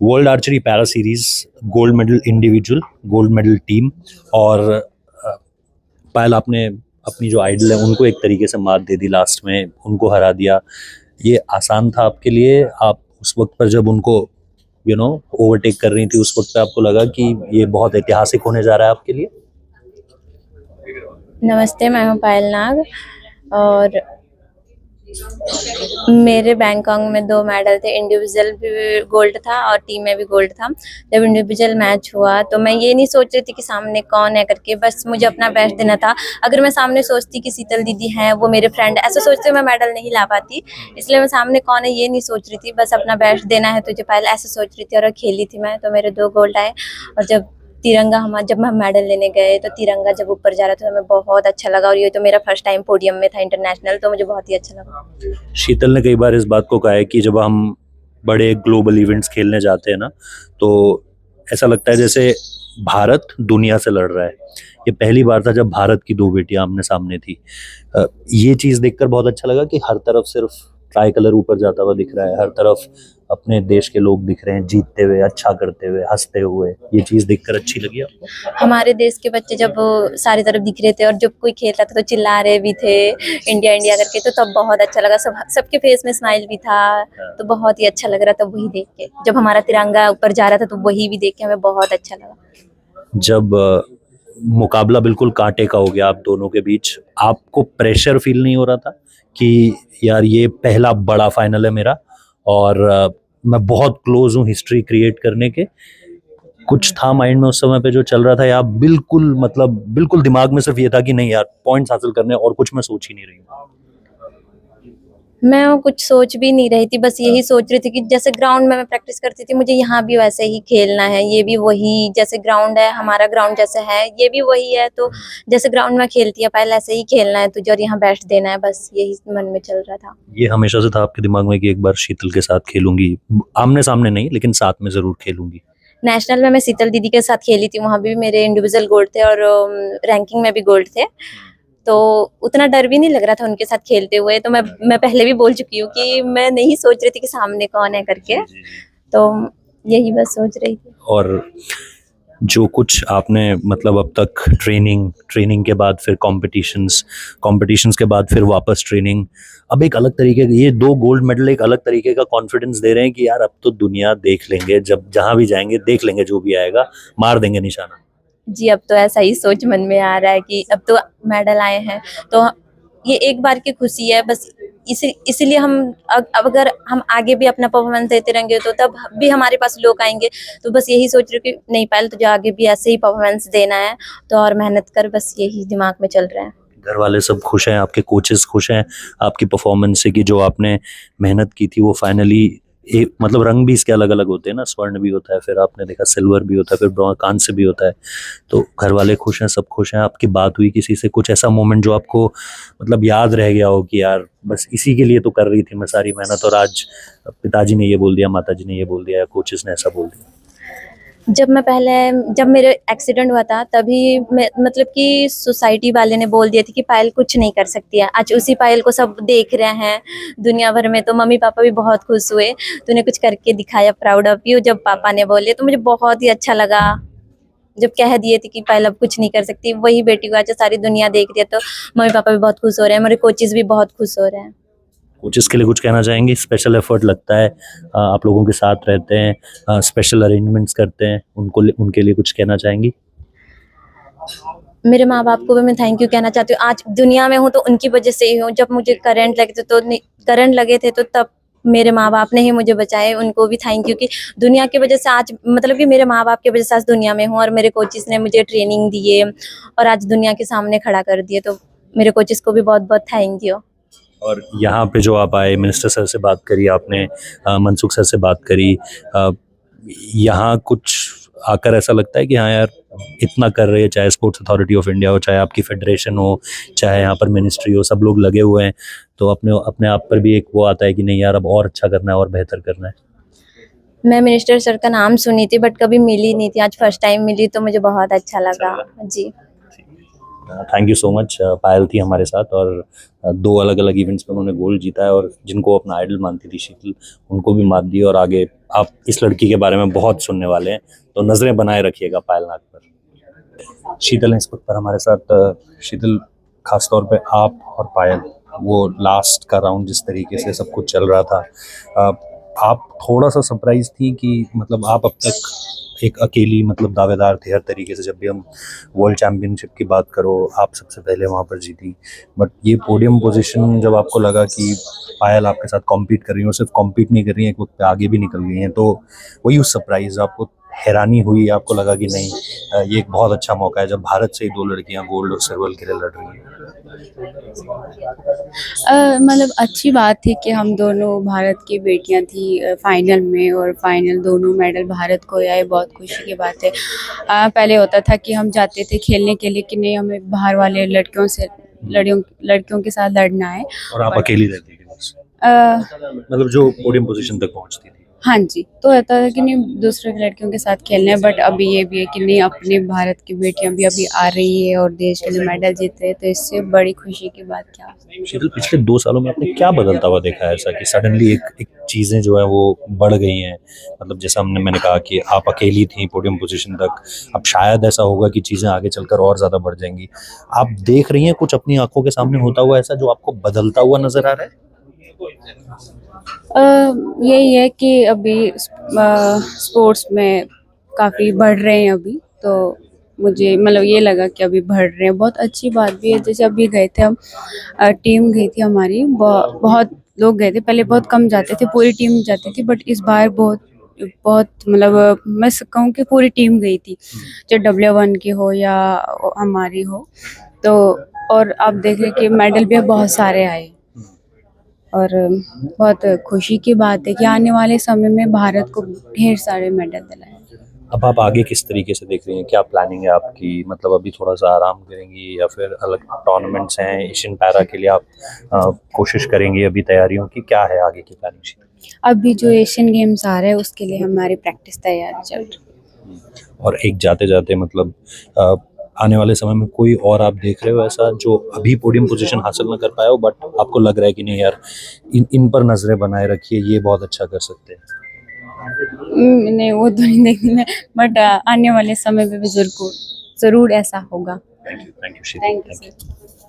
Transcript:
World archery para series, gold medal individual, gold medal team. और पायल, आपने अपनी जो आइडल है उनको एक तरीके से मात दे दी, लास्ट में उनको हरा दिया। ये आसान था आपके लिए? आप उस वक्त पर जब उनको ओवरटेक कर रही थी, उस वक्त पे आपको लगा कि ये बहुत ऐतिहासिक होने जा रहा है आपके लिए? नमस्ते, मैं हूँ पायल नाग और मेरे बैंकॉक में 2 मेडल थे। इंडिविजुअल भी गोल्ड था और टीम में भी गोल्ड था। जब इंडिविजुअल मैच हुआ तो मैं ये नहीं सोच रही थी कि सामने कौन है करके, बस मुझे अपना बेस्ट देना था। अगर मैं सामने सोचती कि शीतल दीदी हैं, वो मेरे फ्रेंड, ऐसा सोचते मैं मेडल नहीं ला पाती। इसलिए मैं सामने कौन है ये नहीं सोच रही थी, बस अपना बेस्ट देना है तुझे पायल, ऐसे सोच रही थी और खेली थी मैं। तो मेरे 2 गोल्ड आए। और जब हम मेडल लेने गए तो तिरंगा जब ऊपर जा रहा था तो हमें बहुत अच्छा लगा। और ये तो मेरा फर्स्ट टाइम पोडियम में था इंटरनेशनल, तो मुझे बहुत ही अच्छा लगा। शीतल ने कई बार इस बात को कहा है कि जब हम बड़े ग्लोबल इवेंट्स खेलने जाते हैं ना, तो ऐसा लगता है जैसे भारत दुनिया से लड़ रहा है। ये पहली बार था जब भारत की 2 बेटियां आमने सामने थी। ये चीज़ देखकर बहुत अच्छा लगा कि हर तरफ सिर्फ ट्राई कलर ऊपर जाता हुआ दिख रहा है, हर तरफ अपने देश के लोग दिख रहे हैं, जीतते हुए, अच्छा करते हुए, हंसते हुए। ये चीज़ देखकर अच्छी लगी आपको? हमारे देश के बच्चे जब सारी तरफ दिख रहे थे और जब कोई खेल रहा था तो चिल्ला रहे भी थे इंडिया इंडिया करके, तो तब बहुत अच्छा लगा। सबके फेस में स्माइल भी था, तो बहुत ही अच्छा लग रहा था वही देख के। जब हमारा तिरंगा ऊपर जा रहा था तो वही भी देख के हमें बहुत अच्छा लगा। जब मुकाबला बिल्कुल कांटे का हो गया आप दोनों के बीच, आपको प्रेशर फील नहीं हो रहा था कि यार ये पहला बड़ा फाइनल है मेरा और मैं बहुत क्लोज हूँ हिस्ट्री क्रिएट करने के? कुछ था माइंड में उस समय पे जो चल रहा था, या बिल्कुल बिल्कुल दिमाग में सिर्फ ये था कि नहीं यार पॉइंट्स हासिल करने, और कुछ मैं सोच ही नहीं रही हूँ? मैं वो कुछ सोच भी नहीं रही थी, बस यही सोच रही थी कि जैसे ग्राउंड में मैं प्रैक्टिस करती थी, मुझे यहाँ भी वैसे ही खेलना है। ये भी वही, जैसे ग्राउंड है हमारा, ग्राउंड जैसे है ये भी वही है, तो जैसे ग्राउंड में खेलती है पहले ऐसे ही खेलना है तुझे और यहाँ बेस्ट देना है, बस यही मन में चल रहा था। ये हमेशा से था आपके दिमाग में कि एक बार शीतल के साथ खेलूंगी, आमने सामने नहीं लेकिन साथ में जरूर खेलूंगी? नेशनल में मैं शीतल दीदी के साथ खेली थी, वहां भी मेरे इंडिविजुअल गोल्ड थे और रैंकिंग में भी गोल्ड थे। तो उतना डर भी नहीं लग रहा था उनके साथ खेलते हुए। तो मैं पहले भी बोल चुकी हूँ कि मैं नहीं सोच रही थी कि सामने कौन है करके, तो यही बस सोच रही थी। और जो कुछ आपने अब तक ट्रेनिंग के बाद फिर कॉम्पिटिशंस के बाद फिर वापस ट्रेनिंग, अब एक अलग तरीके के ये 2 गोल्ड मेडल एक अलग तरीके का कॉन्फिडेंस दे रहे हैं कि यार अब तो दुनिया देख लेंगे, जब जहां भी जाएंगे देख लेंगे, जो भी आएगा मार देंगे निशाना। जी, अब तो ऐसा ही सोच मन में आ रहा है कि अब तो मेडल आए हैं, तो ये एक बार की खुशी है बस। इसीलिए अब अगर हम आगे भी अपना परफॉर्मेंस देते रहेंगे तो तब भी हमारे पास लोग आएंगे। तो बस यही सोच रही हूँ कि नहीं पायल, तुझे आगे भी ऐसे ही परफॉर्मेंस देना है, तो और मेहनत कर, बस यही दिमाग में चल रहा है। घर वाले सब खुश हैं, आपके कोचेस खुश हैं आपकी परफॉर्मेंस से कि जो आपने मेहनत की थी वो फाइनली एक रंग भी इसके अलग अलग होते हैं ना, स्वर्ण भी होता है, फिर आपने देखा सिल्वर भी होता है, फिर ब्रॉन्ज कांस्य भी होता है। तो घर वाले खुश हैं, सब खुश हैं। आपकी बात हुई किसी से, कुछ ऐसा मोमेंट जो आपको याद रह गया हो कि यार बस इसी के लिए तो कर रही थी मैं सारी मेहनत, और आज पिताजी ने ये बोल दिया, माताजी ने ये बोल दिया, या कोचेस ने ऐसा बोल दिया? जब मेरे एक्सीडेंट हुआ था तभी मतलब कि सोसाइटी वाले ने बोल दिया था कि पायल कुछ नहीं कर सकती है। आज उसी पायल को सब देख रहे हैं दुनिया भर में, तो मम्मी पापा भी बहुत खुश हुए। तूने कुछ करके दिखाया, प्राउड ऑफ यू, जब पापा ने बोले तो मुझे बहुत ही अच्छा लगा। जब कह दिए थे कि पायल अब कुछ नहीं कर सकती, वही बेटी को आज सारी दुनिया देख रही है, तो मम्मी पापा भी बहुत खुश हो रहे हैं, मेरे कोचेस भी बहुत खुश हो रहे हैं। कोचेस के लिए कुछ कहना चाहेंगे? स्पेशल एफर्ट लगता है, आप लोगों के साथ रहते हैं, स्पेशल अरेंजमेंट्स करते हैं, उनके लिए कुछ कहना चाहेंगी? मेरे माँ बाप को भी मैं थैंक यू कहना चाहती हूँ। आज दुनिया में हूँ तो उनकी वजह से ही हूँ। जब मुझे करंट लगे थे तो तब मेरे माँ बाप ने ही मुझे बचाए। उनको भी थैंक यू कि दुनिया की वजह से आज, मतलब कि मेरे माँ बाप की वजह से आज दुनिया में हूँ, और मेरे कोचेस ने मुझे ट्रेनिंग दिए और आज दुनिया के सामने खड़ा कर दिए। तो मेरे कोचेस को भी बहुत बहुत थैंक यू। और यहाँ पे जो आप आए, मिनिस्टर सर से बात करी आपने, मनसुख सर से बात करी, यहाँ कुछ आकर ऐसा लगता है कि हाँ यार इतना कर रहे हैं, चाहे स्पोर्ट्स अथॉरिटी ऑफ इंडिया हो, चाहे आपकी फेडरेशन हो, चाहे यहाँ पर मिनिस्ट्री हो, सब लोग लगे हुए हैं, तो अपने अपने आप पर भी एक वो आता है कि नहीं यार अब और अच्छा करना है और बेहतर करना है? मैं मिनिस्टर सर का नाम सुनी थी बट कभी मिली नहीं थी, आज फर्स्ट टाइम मिली तो मुझे बहुत अच्छा लगा। जी। Thank you so much. Payal थी हमारे साथ और दो अलग अलग इवेंट्स में उन्होंने गोल्ड जीता है और जिनको अपना आइडल मानती थी शीतल, उनको भी मात दी। और आगे आप इस लड़की के बारे में बहुत सुनने वाले हैं, तो नज़रें बनाए रखिएगा पायल नाग पर। शीतल हैं इस वक्त पर हमारे साथ। शीतल, खासतौर पे आप और पायल, वो लास्ट का राउंड जिस तरीके से सब कुछ चल रहा था, अ, आप थोड़ा सा सरप्राइज थी कि मतलब आप अब तक एक अकेली मतलब दावेदार थे हर तरीके से। जब भी हम वर्ल्ड चैम्पियनशिप की बात करो, आप सबसे पहले वहाँ पर जीती, बट ये पोडियम पोजीशन जब आपको लगा कि पायल आपके साथ कॉम्पीट कर रही हैं, और सिर्फ कॉम्पीट नहीं कर रही हैं, एक वक्त पे आगे भी निकल गई हैं, तो वही उस सरप्राइज, आपको हैरानी हुई, आपको लगा कि नहीं ये एक बहुत अच्छा मौका है जब भारत से ही दो लड़कियां गोल्ड और सिल्वर के लिए लड़ रही हैं। मतलब अच्छी बात थी कि हम दोनों भारत की बेटियां थी फाइनल में, और फाइनल दोनों मेडल भारत को आए, बहुत खुशी की बात है। पहले होता था कि हम जाते थे खेलने के लिए कि नहीं, हमें बाहर वाले लड़कियों के साथ लड़ना है। और आप अकेली रहती थी बस, अ, मतलब जो पोडियम पोजीशन तक पहुंचती थी। हाँ जी, तो रहता था कि नहीं दूसरे लड़कियों के साथ खेलना है, बट अभी ये भी है कि नहीं, अपने भारत की बेटियां भी अभी आ रही है और देश के लिए मेडल जीत रहे हैं, तो इससे बड़ी खुशी की बात क्या हो सकती है। शीतल, पिछले 2 सालों में आपने क्या बदलता हुआ देखा है ऐसा कि सडनली एक एक चीज़ें जो है वो बढ़ गई हैं? मतलब जैसा मैंने कहा कि आप अकेली थी पोडियम पोजीशन तक, अब शायद ऐसा होगा कि चीज़ें आगे चलकर और ज़्यादा बढ़ जाएंगी। आप देख रही हैं कुछ अपनी आंखों के सामने होता हुआ ऐसा जो आपको बदलता हुआ नजर आ रहा है? अ, यही है कि अभी स्पोर्ट्स में काफ़ी बढ़ रहे हैं अभी, तो मुझे मतलब ये लगा कि अभी बढ़ रहे हैं, बहुत अच्छी बात भी है। जैसे अभी गए थे हम, टीम गई थी हमारी, बहुत लोग गए थे, पहले बहुत कम जाते थे, पूरी टीम जाती थी, बट इस बार बहुत बहुत मतलब मैं कहूँ कि पूरी टीम गई थी, चाहे W1 की हो या हमारी हो। तो और आप देख रहे कि मेडल भी बहुत सारे आए, और बहुत खुशी की बात है कि आने वाले समय में भारत को ढेर सारे मेडल दिलाए। अब आप आगे किस तरीके से देख रही हैं? क्या प्लानिंग है आपकी? मतलब अभी थोड़ा सा आराम करेंगी या फिर अलग टूर्नामेंट्स हैं एशियन पैरा के लिए आप कोशिश करेंगी अभी तैयारियों की? क्या है आगे की प्लानिंग? अभी जो एशियन गेम्स आ रहे हैं उसके लिए हमारी प्रैक्टिस तैयारी चल रही है। और एक जाते जाते मतलब अ, आने वाले समय में कोई और आप देख रहे हो ऐसा जो अभी पोडियम पोजीशन हासिल ना कर पाया हो, बट आपको लग रहा है कि नहीं यार, इन पर नजरें बनाए रखिए, ये बहुत अच्छा कर सकते हैं? नहीं, वो तो नहीं देखती मैं, बट आने वाले समय में भी जरूर ऐसा होगा। Thank you Sheetal, thank you thank you. Sir.